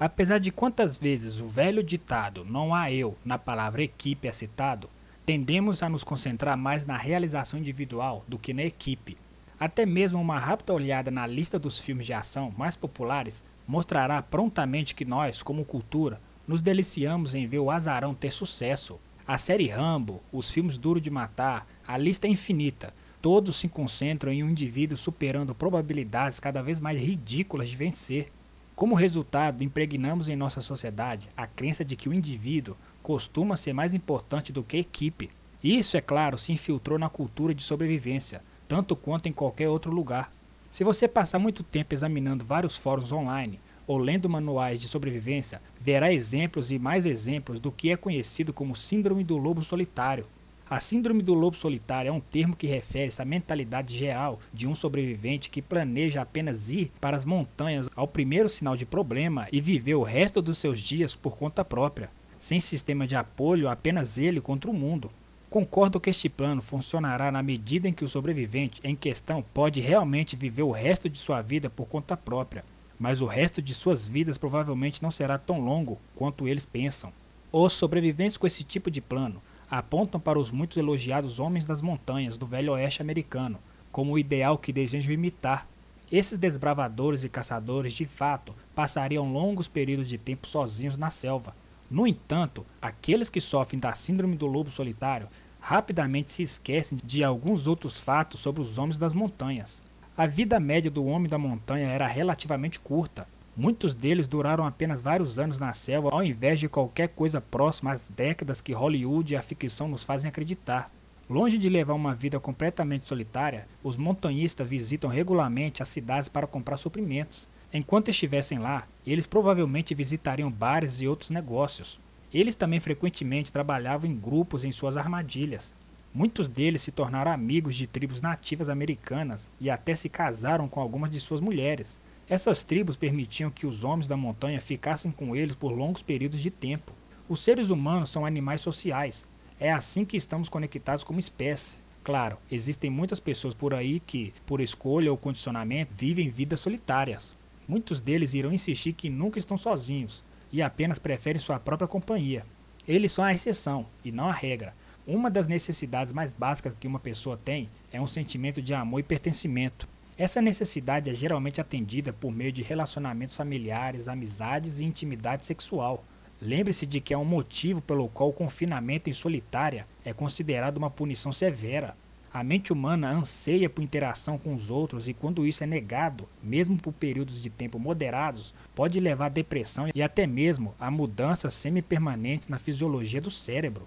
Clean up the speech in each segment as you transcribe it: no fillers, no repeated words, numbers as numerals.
Apesar de quantas vezes o velho ditado "não há eu" na palavra equipe é citado, tendemos a nos concentrar mais na realização individual do que na equipe. Até mesmo uma rápida olhada na lista dos filmes de ação mais populares mostrará prontamente que nós, como cultura, nos deliciamos em ver o azarão ter sucesso. A série Rambo, os filmes Duro de Matar, a lista é infinita. Todos se concentram em um indivíduo superando probabilidades cada vez mais ridículas de vencer. Como resultado, impregnamos em nossa sociedade a crença de que o indivíduo costuma ser mais importante do que a equipe. Isso, é claro, se infiltrou na cultura de sobrevivência, tanto quanto em qualquer outro lugar. Se você passar muito tempo examinando vários fóruns online ou lendo manuais de sobrevivência, verá exemplos e mais exemplos do que é conhecido como Síndrome do Lobo Solitário. A Síndrome do Lobo Solitário é um termo que refere-se à mentalidade geral de um sobrevivente que planeja apenas ir para as montanhas ao primeiro sinal de problema e viver o resto dos seus dias por conta própria, sem sistema de apoio, apenas ele contra o mundo. Concordo que este plano funcionará na medida em que o sobrevivente em questão pode realmente viver o resto de sua vida por conta própria, mas o resto de suas vidas provavelmente não será tão longo quanto eles pensam. Os sobreviventes com esse tipo de plano apontam para os muito elogiados homens das montanhas do velho oeste americano, como o ideal que desejam imitar. Esses desbravadores e caçadores de fato passariam longos períodos de tempo sozinhos na selva. No entanto, aqueles que sofrem da síndrome do lobo solitário rapidamente se esquecem de alguns outros fatos sobre os homens das montanhas. A vida média do homem da montanha era relativamente curta. Muitos deles duraram apenas vários anos na selva, ao invés de qualquer coisa próxima às décadas que Hollywood e a ficção nos fazem acreditar. Longe de levar uma vida completamente solitária, os montanhistas visitam regularmente as cidades para comprar suprimentos. Enquanto estivessem lá, eles provavelmente visitariam bares e outros negócios. Eles também frequentemente trabalhavam em grupos em suas armadilhas. Muitos deles se tornaram amigos de tribos nativas americanas e até se casaram com algumas de suas mulheres. Essas tribos permitiam que os homens da montanha ficassem com eles por longos períodos de tempo. Os seres humanos são animais sociais. É assim que estamos conectados como espécie. Claro, existem muitas pessoas por aí que, por escolha ou condicionamento, vivem vidas solitárias. Muitos deles irão insistir que nunca estão sozinhos e apenas preferem sua própria companhia. Eles são a exceção e não a regra. Uma das necessidades mais básicas que uma pessoa tem é um sentimento de amor e pertencimento. Essa necessidade é geralmente atendida por meio de relacionamentos familiares, amizades e intimidade sexual. Lembre-se de que é um motivo pelo qual o confinamento em solitária é considerado uma punição severa. A mente humana anseia por interação com os outros e quando isso é negado, mesmo por períodos de tempo moderados, pode levar à depressão e até mesmo a mudanças semi-permanentes na fisiologia do cérebro.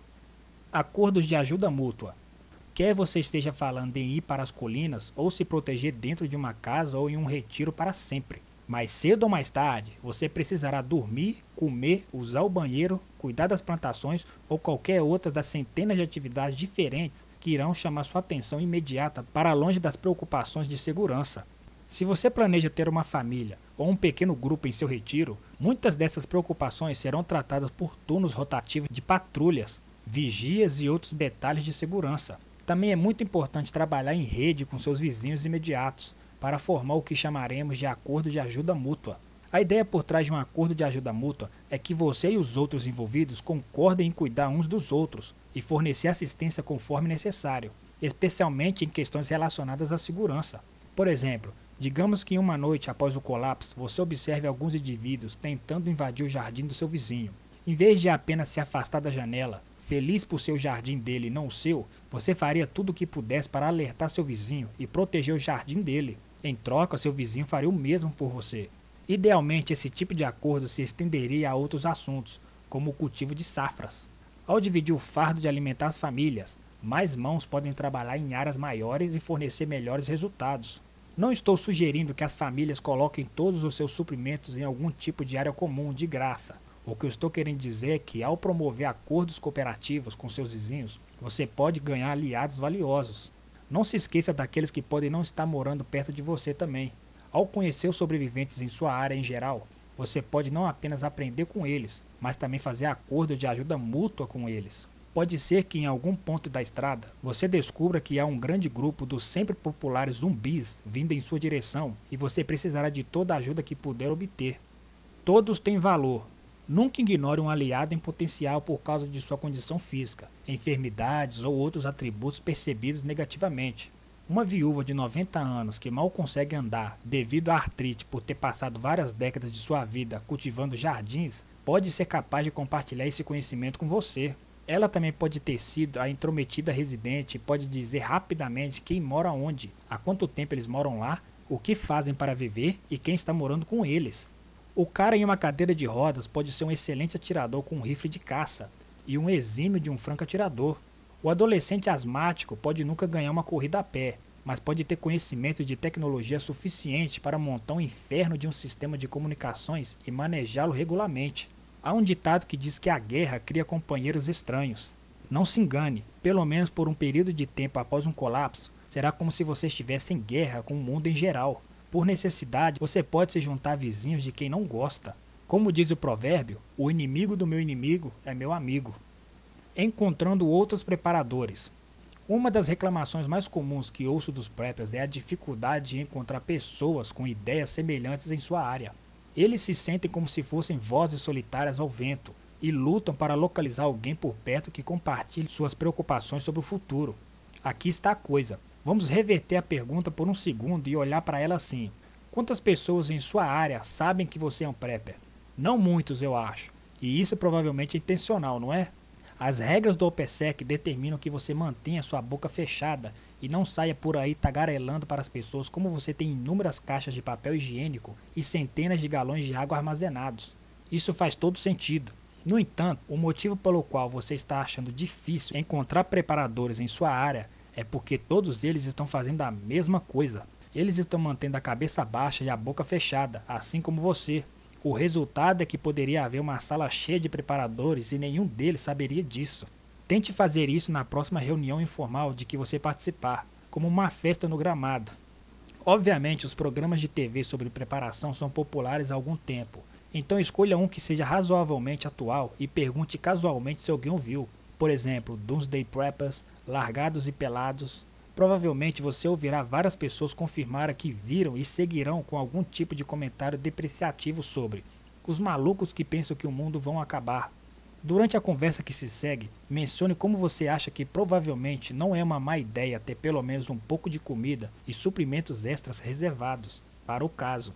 Acordos de ajuda mútua. Quer você esteja falando em ir para as colinas ou se proteger dentro de uma casa ou em um retiro para sempre. Mais cedo ou mais tarde, você precisará dormir, comer, usar o banheiro, cuidar das plantações ou qualquer outra das centenas de atividades diferentes que irão chamar sua atenção imediata para longe das preocupações de segurança. Se você planeja ter uma família ou um pequeno grupo em seu retiro, muitas dessas preocupações serão tratadas por turnos rotativos de patrulhas, vigias e outros detalhes de segurança. Também é muito importante trabalhar em rede com seus vizinhos imediatos, para formar o que chamaremos de acordo de ajuda mútua. A ideia por trás de um acordo de ajuda mútua é que você e os outros envolvidos concordem em cuidar uns dos outros e fornecer assistência conforme necessário, especialmente em questões relacionadas à segurança. Por exemplo, digamos que em uma noite após o colapso você observe alguns indivíduos tentando invadir o jardim do seu vizinho. Em vez de apenas se afastar da janela, feliz por ser o jardim dele e não o seu, você faria tudo o que pudesse para alertar seu vizinho e proteger o jardim dele. Em troca, seu vizinho faria o mesmo por você. Idealmente, esse tipo de acordo se estenderia a outros assuntos, como o cultivo de safras. Ao dividir o fardo de alimentar as famílias, mais mãos podem trabalhar em áreas maiores e fornecer melhores resultados. Não estou sugerindo que as famílias coloquem todos os seus suprimentos em algum tipo de área comum de graça. O que eu estou querendo dizer é que, ao promover acordos cooperativos com seus vizinhos, você pode ganhar aliados valiosos. Não se esqueça daqueles que podem não estar morando perto de você também. Ao conhecer os sobreviventes em sua área em geral, você pode não apenas aprender com eles, mas também fazer acordo de ajuda mútua com eles. Pode ser que em algum ponto da estrada, você descubra que há um grande grupo dos sempre populares zumbis vindo em sua direção e você precisará de toda a ajuda que puder obter. Todos têm valor. Nunca ignore um aliado em potencial por causa de sua condição física, enfermidades ou outros atributos percebidos negativamente. Uma viúva de 90 anos que mal consegue andar devido à artrite por ter passado várias décadas de sua vida cultivando jardins, pode ser capaz de compartilhar esse conhecimento com você. Ela também pode ter sido a intrometida residente e pode dizer rapidamente quem mora onde, há quanto tempo eles moram lá, o que fazem para viver e quem está morando com eles. O cara em uma cadeira de rodas pode ser um excelente atirador com um rifle de caça e um exímio de um franco atirador. O adolescente asmático pode nunca ganhar uma corrida a pé, mas pode ter conhecimento de tecnologia suficiente para montar um inferno de um sistema de comunicações e manejá-lo regularmente. Há um ditado que diz que a guerra cria companheiros estranhos. Não se engane, pelo menos por um período de tempo após um colapso, será como se você estivesse em guerra com o mundo em geral. Por necessidade, você pode se juntar a vizinhos de quem não gosta. Como diz o provérbio, o inimigo do meu inimigo é meu amigo. Encontrando outros preparadores. Uma das reclamações mais comuns que ouço dos preppers é a dificuldade de encontrar pessoas com ideias semelhantes em sua área. Eles se sentem como se fossem vozes solitárias ao vento e lutam para localizar alguém por perto que compartilhe suas preocupações sobre o futuro. Aqui está a coisa. Vamos reverter a pergunta por um segundo e olhar para ela assim. Quantas pessoas em sua área sabem que você é um prepper? Não muitos, eu acho. E isso provavelmente é intencional, não é? As regras do OPSEC determinam que você mantenha sua boca fechada e não saia por aí tagarelando para as pessoas como você tem inúmeras caixas de papel higiênico e centenas de galões de água armazenados. Isso faz todo sentido. No entanto, o motivo pelo qual você está achando difícil encontrar preparadores em sua área é porque todos eles estão fazendo a mesma coisa. Eles estão mantendo a cabeça baixa e a boca fechada, assim como você. O resultado é que poderia haver uma sala cheia de preparadores e nenhum deles saberia disso. Tente fazer isso na próxima reunião informal de que você participar, como uma festa no gramado. Obviamente, os programas de TV sobre preparação são populares há algum tempo, então escolha um que seja razoavelmente atual e pergunte casualmente se alguém ouviu. Por exemplo, Doomsday Preppers, Largados e Pelados. Provavelmente você ouvirá várias pessoas confirmar que viram e seguirão com algum tipo de comentário depreciativo sobre os malucos que pensam que o mundo vão acabar. Durante a conversa que se segue, mencione como você acha que provavelmente não é uma má ideia ter pelo menos um pouco de comida e suprimentos extras reservados, para o caso.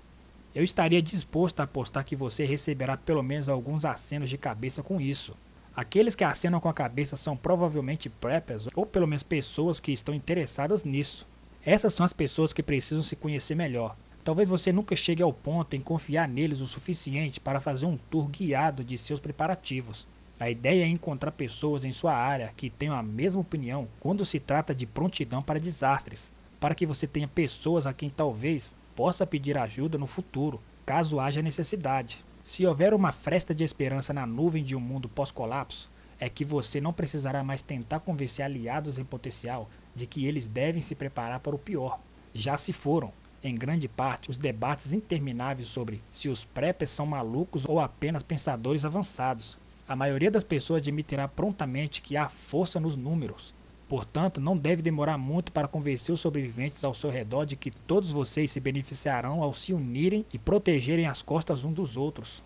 Eu estaria disposto a apostar que você receberá pelo menos alguns acenos de cabeça com isso. Aqueles que acenam com a cabeça são provavelmente preppers ou pelo menos pessoas que estão interessadas nisso. Essas são as pessoas que precisam se conhecer melhor. Talvez você nunca chegue ao ponto em confiar neles o suficiente para fazer um tour guiado de seus preparativos. A ideia é encontrar pessoas em sua área que tenham a mesma opinião quando se trata de prontidão para desastres, para que você tenha pessoas a quem talvez possa pedir ajuda no futuro, caso haja necessidade. Se houver uma fresta de esperança na nuvem de um mundo pós-colapso, é que você não precisará mais tentar convencer aliados em potencial de que eles devem se preparar para o pior. Já se foram, em grande parte, os debates intermináveis sobre se os preppers são malucos ou apenas pensadores avançados. A maioria das pessoas admitirá prontamente que há força nos números. Portanto, não deve demorar muito para convencer os sobreviventes ao seu redor de que todos vocês se beneficiarão ao se unirem e protegerem as costas uns dos outros.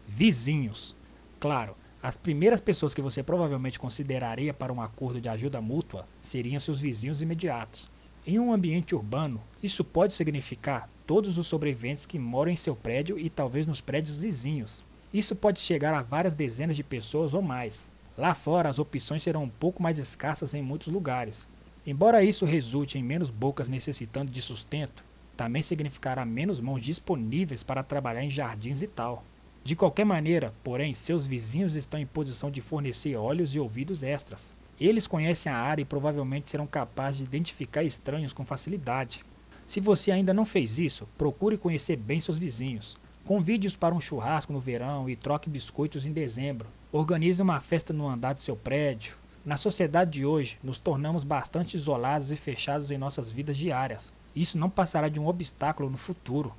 Vizinhos. Claro, as primeiras pessoas que você provavelmente consideraria para um acordo de ajuda mútua seriam seus vizinhos imediatos. Em um ambiente urbano, isso pode significar todos os sobreviventes que moram em seu prédio e talvez nos prédios vizinhos. Isso pode chegar a várias dezenas de pessoas ou mais. Lá fora, as opções serão um pouco mais escassas em muitos lugares. Embora isso resulte em menos bocas necessitando de sustento, também significará menos mãos disponíveis para trabalhar em jardins e tal. De qualquer maneira, porém, seus vizinhos estão em posição de fornecer olhos e ouvidos extras. Eles conhecem a área e provavelmente serão capazes de identificar estranhos com facilidade. Se você ainda não fez isso, procure conhecer bem seus vizinhos. Convide-os para um churrasco no verão e troque biscoitos em dezembro. Organize uma festa no andar do seu prédio. Na sociedade de hoje, nos tornamos bastante isolados e fechados em nossas vidas diárias. Isso não passará de um obstáculo no futuro.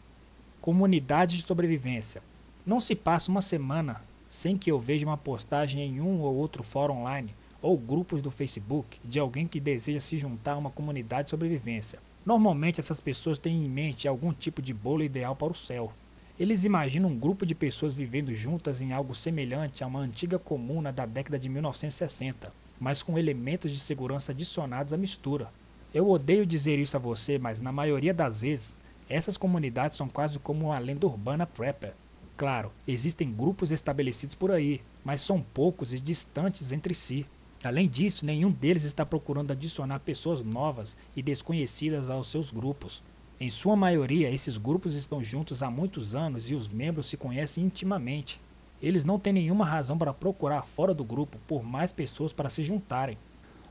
Comunidade de sobrevivência. Não se passa uma semana sem que eu veja uma postagem em um ou outro fórum online ou grupos do Facebook de alguém que deseja se juntar a uma comunidade de sobrevivência. Normalmente essas pessoas têm em mente algum tipo de bolo ideal para o céu. Eles imaginam um grupo de pessoas vivendo juntas em algo semelhante a uma antiga comuna da década de 1960, mas com elementos de segurança adicionados à mistura. Eu odeio dizer isso a você, mas na maioria das vezes, essas comunidades são quase como uma lenda urbana prepper. Claro, existem grupos estabelecidos por aí, mas são poucos e distantes entre si. Além disso, nenhum deles está procurando adicionar pessoas novas e desconhecidas aos seus grupos. Em sua maioria, esses grupos estão juntos há muitos anos e os membros se conhecem intimamente. Eles não têm nenhuma razão para procurar fora do grupo por mais pessoas para se juntarem.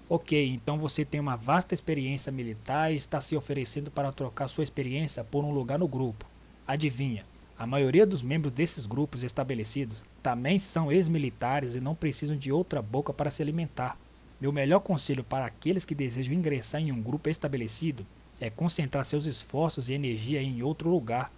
Ok, então você tem uma vasta experiência militar e está se oferecendo para trocar sua experiência por um lugar no grupo. Adivinha, a maioria dos membros desses grupos estabelecidos também são ex-militares e não precisam de outra boca para se alimentar. Meu melhor conselho para aqueles que desejam ingressar em um grupo estabelecido é concentrar seus esforços e energia em outro lugar.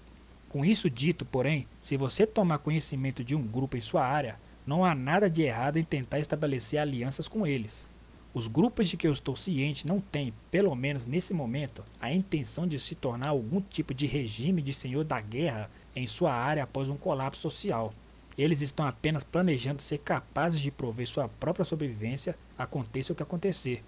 Com isso dito, porém, se você tomar conhecimento de um grupo em sua área, não há nada de errado em tentar estabelecer alianças com eles. Os grupos de que eu estou ciente não têm, pelo menos nesse momento, a intenção de se tornar algum tipo de regime de senhor da guerra em sua área após um colapso social. Eles estão apenas planejando ser capazes de prover sua própria sobrevivência, aconteça o que acontecer.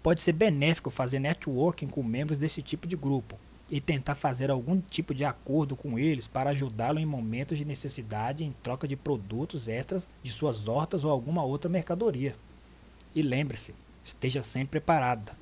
Pode ser benéfico fazer networking com membros desse tipo de grupo e tentar fazer algum tipo de acordo com eles para ajudá-lo em momentos de necessidade em troca de produtos extras de suas hortas ou alguma outra mercadoria. E lembre-se, esteja sempre preparado.